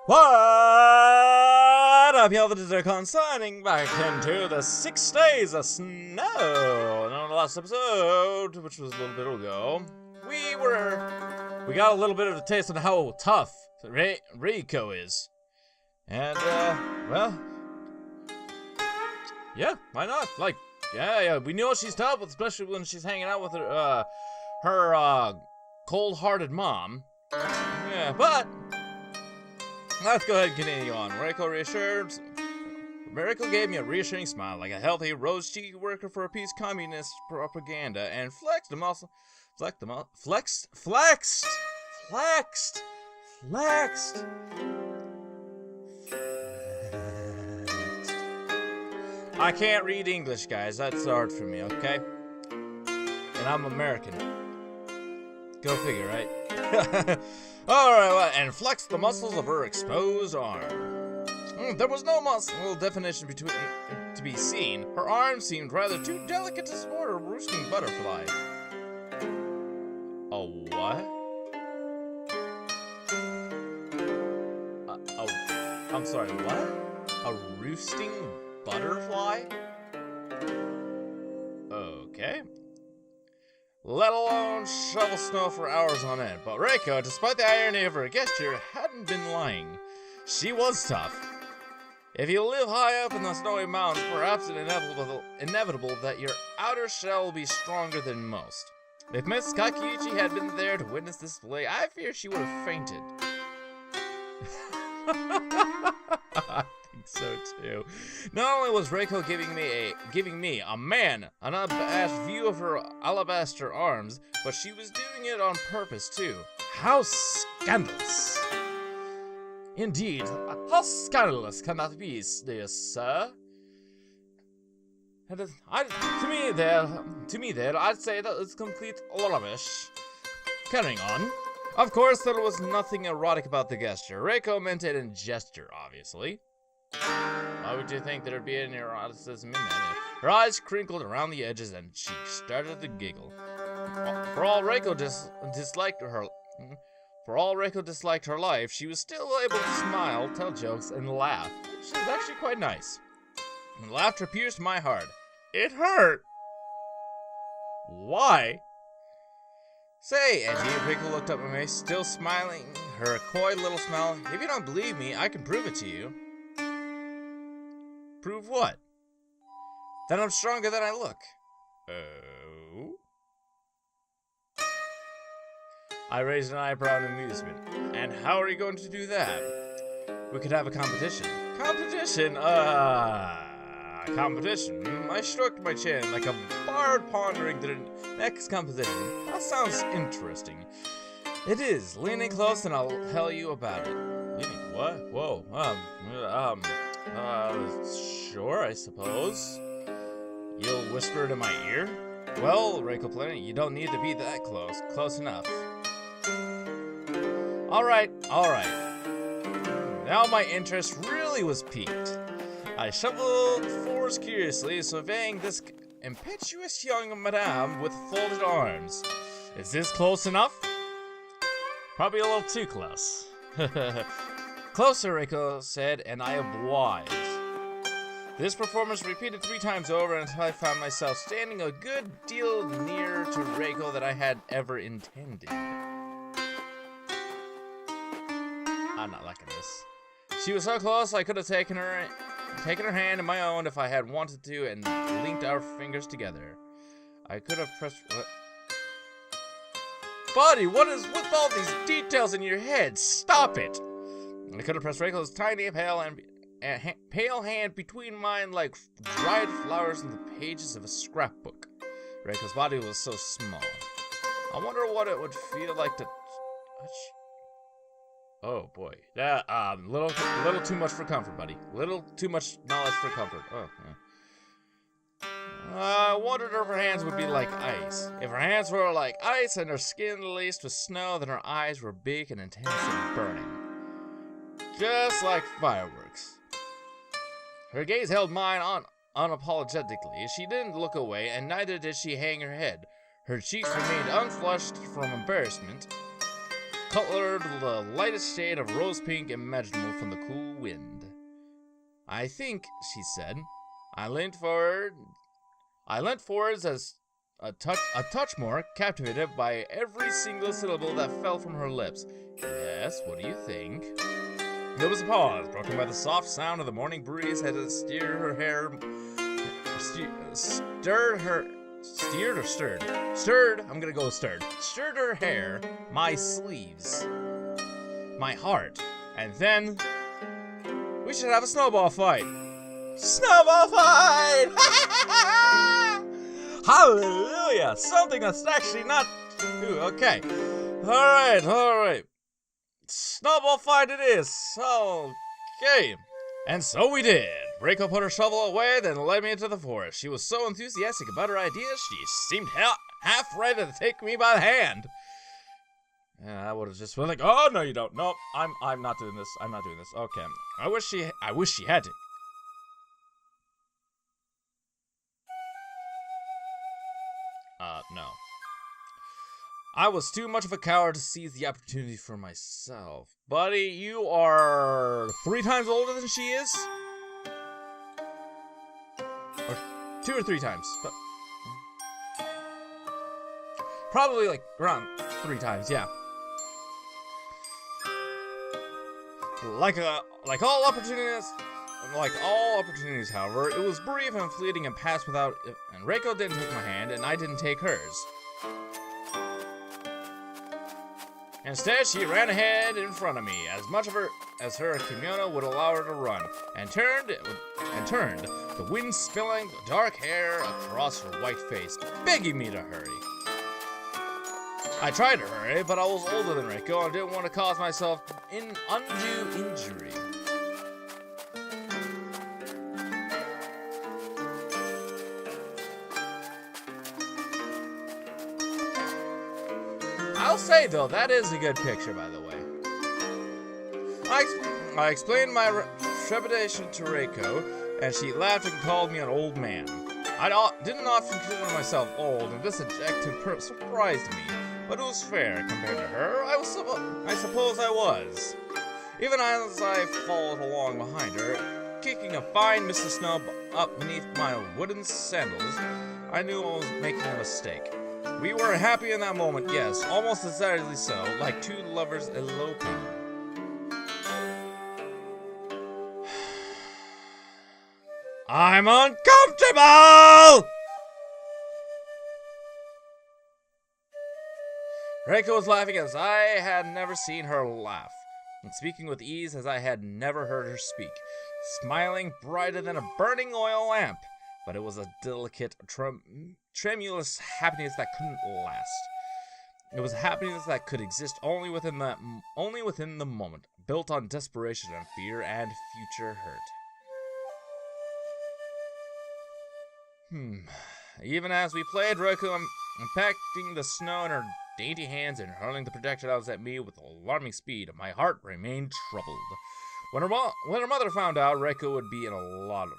What up, y'all? This is Zircon signing back into the 6 days of snow. And on the last episode, which was a little bit ago, we got a little bit of a taste of how tough Reiko is. And, well, yeah, why not? Like, yeah, we know she's tough, especially when she's hanging out with her cold-hearted mom. Yeah, but let's go ahead and continue on. Reiko gave me a reassuring smile, like a healthy, rose-cheeked worker for a peace communist propaganda, and flexed. I can't read English, guys. That's hard for me, okay? And I'm American. Go figure, right? Alright, well, and flexed the muscles of her exposed arm. There was no muscle definition to be seen. Her arm seemed rather too delicate to support a roosting butterfly. A what? I'm sorry, what? A roosting butterfly? Okay. Let alone shovel snow for hours on end. But Reiko, despite the irony of her gesture, hadn't been lying. She was tough. If you live high up in the snowy mountains, perhaps it's inevitable that your outer shell will be stronger than most. If Miss Kakiuchi had been there to witness this display, I fear she would have fainted. I think so too. Not only was Reiko giving me a man an unabashed view of her alabaster arms, but she was doing it on purpose too. How scandalous! Indeed, how scandalous can that be, dear sir? To me there, I'd say that it's complete rubbish. Carrying on. Of course, there was nothing erotic about the gesture. Reiko meant it in gesture, obviously. Why would you think there'd be any eroticism in that? Her eyes crinkled around the edges and she started to giggle. For all Reiko disliked her life, she was still able to smile, tell jokes, and laugh. She was actually quite nice. And laughter pierced my heart. It hurt! Why? Say, Angie, Reiko looked up at me, still smiling, her coy little smile. If you don't believe me, I can prove it to you. Prove what? That I'm stronger than I look. Oh? I raised an eyebrow in amusement. And how are you going to do that? We could have a competition. Competition? Competition? I stroked my chin like a bard pondering the next competition. That sounds interesting. It is. Lean in close and I'll tell you about it. Leaning? What? Whoa. Sure, I suppose. You'll whisper it in my ear? Well, Reiko Planet, you don't need to be that close. Close enough. Alright. Now my interest really was piqued. I shuffled forwards curiously, surveying this impetuous young madame with folded arms. Is this close enough? Probably a little too close. Closer, Reiko said, and I obliged. This performance repeated 3 times over until I found myself standing a good deal nearer to Reiko than I had ever intended. I'm not liking this. She was so close I could have taken her hand in my own if I had wanted to and linked our fingers together. I could have pressed... What? Buddy, what is with all these details in your head? Stop it! I could have pressed Reiko's tiny pale hand between mine like dried flowers in the pages of a scrapbook. Reiko's body was so small. I wonder what it would feel like to touch. Oh boy, that little too much for comfort, buddy. Little too much knowledge for comfort. Oh, yeah. I wondered if her hands would be like ice. If her hands were like ice and her skin laced with snow, then her eyes were big and intense and burning. Just like fireworks. Her gaze held mine unapologetically. She didn't look away, and neither did she hang her head. Her cheeks remained unflushed from embarrassment. colored the lightest shade of rose pink imaginable from the cool wind. I think, she said. I leant forwards as a touch more, captivated by every single syllable that fell from her lips. Yes, what do you think? There was a pause, broken by the soft sound of the morning breeze as it steered her hair. Stirred, I'm gonna go stirred. Stirred her hair, my sleeves, my heart, and then we should have a snowball fight. Snowball fight! Hallelujah! Something that's actually not. Ooh, okay. Alright. Snowball fight it is. Okay. And so we did. Reiko put her shovel away, then led me into the forest. She was so enthusiastic about her ideas, she seemed half ready to take me by the hand. And I would have just been like, oh, no, you don't. Nope, I'm not doing this. I'm not doing this. Okay. I wish she had to. No. I was too much of a coward to seize the opportunity for myself. Buddy, you are 3 times older than she is? Or 2 or 3 times. But probably like around 3 times, yeah. Like all opportunities, however, it was brief and fleeting and passed without. And Reiko didn't take my hand, and I didn't take hers. Instead, she ran ahead in front of me, as much of her as her kimono would allow her to run, and turned, the wind spilling the dark hair across her white face, begging me to hurry. I tried to hurry, but I was older than Reiko and didn't want to cause myself undue injury. I'll say, though, that is a good picture, by the way. I explained my trepidation to Reiko, and she laughed and called me an old man. I didn't often consider myself old, and this adjective surprised me, but it was fair compared to her. I suppose I was. Even as I followed along behind her, kicking a fine mist of snow up beneath my wooden sandals, I knew I was making a mistake. We were happy in that moment, yes, almost decidedly so, like 2 lovers eloping. I'm uncomfortable! Reiko was laughing as I had never seen her laugh, and speaking with ease as I had never heard her speak, smiling brighter than a burning oil lamp. But it was a delicate, tremulous happiness that couldn't last. It was happiness that could exist only within the moment, built on desperation and fear and future hurt. Even as we played, Reiko impacting the snow in her dainty hands and hurling the projectiles at me with alarming speed, my heart remained troubled. When her mother found out, Reiko would be in a lot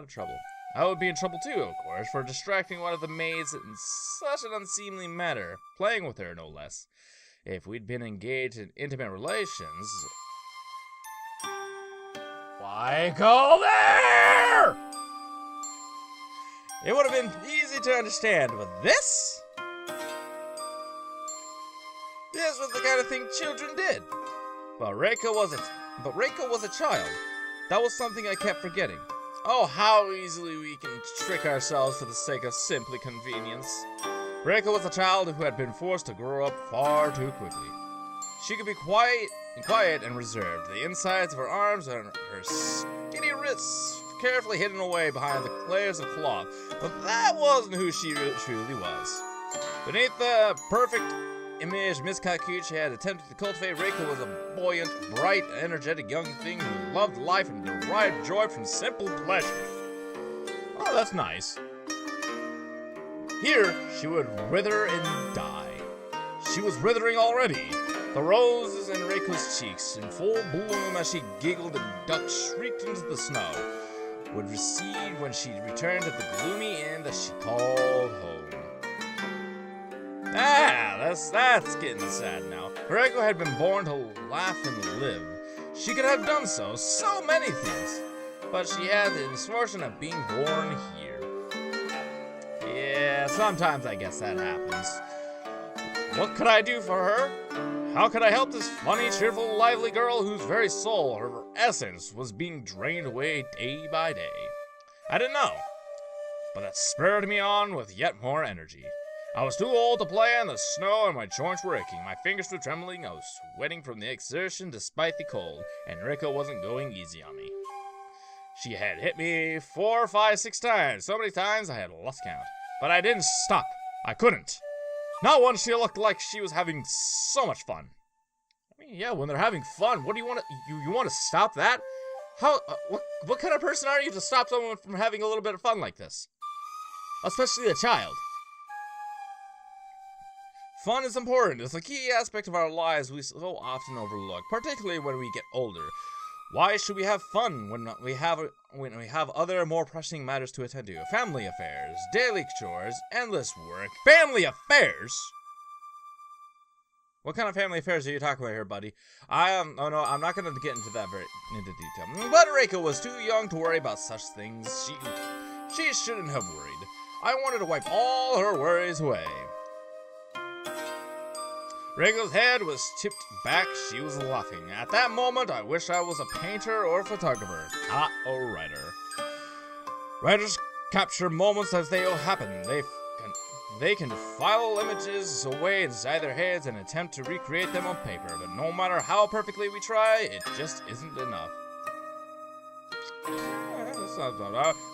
of trouble. I would be in trouble too, of course, for distracting one of the maids in such an unseemly manner, playing with her no less. If we'd been engaged in intimate relations... Why go there? It would have been easy to understand, but this was the kind of thing children did. But Reiko was a child. That was something I kept forgetting. Oh, how easily we can trick ourselves for the sake of simply convenience. Reiko was a child who had been forced to grow up far too quickly. She could be quiet and reserved, the insides of her arms and her skinny wrists carefully hidden away behind the layers of cloth, but that wasn't who she truly was. Beneath the perfect image Miss Kakuchi had attempted to cultivate, Reiko was a buoyant, bright, energetic young thing who loved life and derived joy from simple pleasure. Oh, that's nice. Here, she would wither and die. She was withering already. The roses in Reiko's cheeks, in full bloom as she giggled and ducked, shrieked into the snow, would recede when she returned to the gloomy inn that she called home. Ah! Yeah, that's getting sad now. Reiko had been born to laugh and live. She could have done so many things. But she had the misfortune of being born here. Yeah, sometimes I guess that happens. What could I do for her? How could I help this funny, cheerful, lively girl whose very soul, her essence, was being drained away day by day? I didn't know, but that spurred me on with yet more energy. I was too old to play in the snow and my joints were aching, my fingers were trembling, I was sweating from the exertion despite the cold, and Rika wasn't going easy on me. She had hit me 4, 5, 6 times, so many times I had lost count. But I didn't stop. I couldn't. Not once she looked like she was having so much fun. I mean, yeah, when they're having fun, what do you want to... You want to stop that? How... what kind of person are you to stop someone from having a little bit of fun like this? Especially a child. Fun is important. It's a key aspect of our lives we so often overlook, particularly when we get older. Why should we have fun when we have other more pressing matters to attend to? Family affairs, daily chores, endless work. Family affairs? What kind of family affairs are you talking about here, buddy? Oh no, I'm not going to get into that into detail. But Reiko was too young to worry about such things. She shouldn't have worried. I wanted to wipe all her worries away. Reiko's head was tipped back, she was laughing. At that moment, I wish I was a painter or a photographer, not a writer. Writers capture moments as they happen. They can file images away inside their heads and attempt to recreate them on paper, but no matter how perfectly we try, it just isn't enough.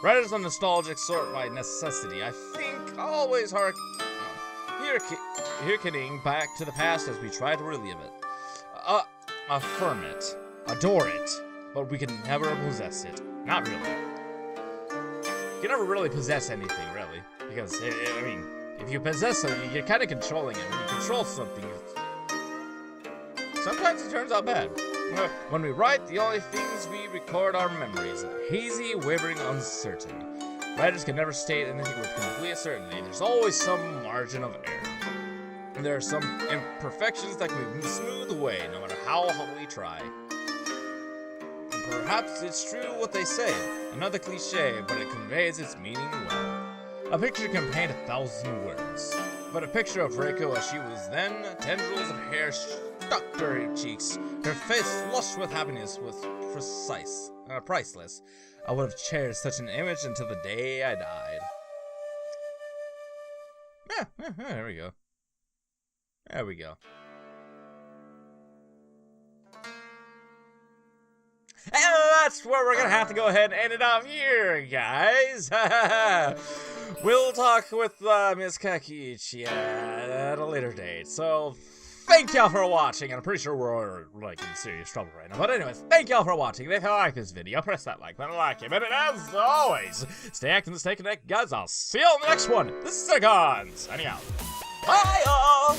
Writers are nostalgic sort by necessity. I think always hearkening back to the past as we try to relive it. Affirm it. Adore it. But we can never possess it. Not really. You can never really possess anything, really. Because, I mean, if you possess something, you're kind of controlling it. When you control something, sometimes it turns out bad. When we write, the only things we record are memories. Hazy, wavering, uncertain. Writers can never state anything with complete certainty. There's always some margin of error. And there are some imperfections that can be smoothed away, no matter how we try. And perhaps it's true what they say. Another cliche, but it conveys its meaning well. A picture can paint 1,000 words. But a picture of Reiko as she was then, tendrils of hair stuck to her cheeks, her face flushed with happiness was priceless. I would have cherished such an image until the day I died. There we go. There we go. And that's where we're gonna have to go ahead and end it off here, guys. We'll talk with Ms. Kakiichi at a later date. So, thank y'all for watching, and I'm pretty sure we're like in serious trouble right now. But anyways, thank y'all for watching. If you like this video, press that like button, like it, and as always, stay active and stay connected, guys. I'll see you on the next one. This is Sicon, signing out. Bye, y'all.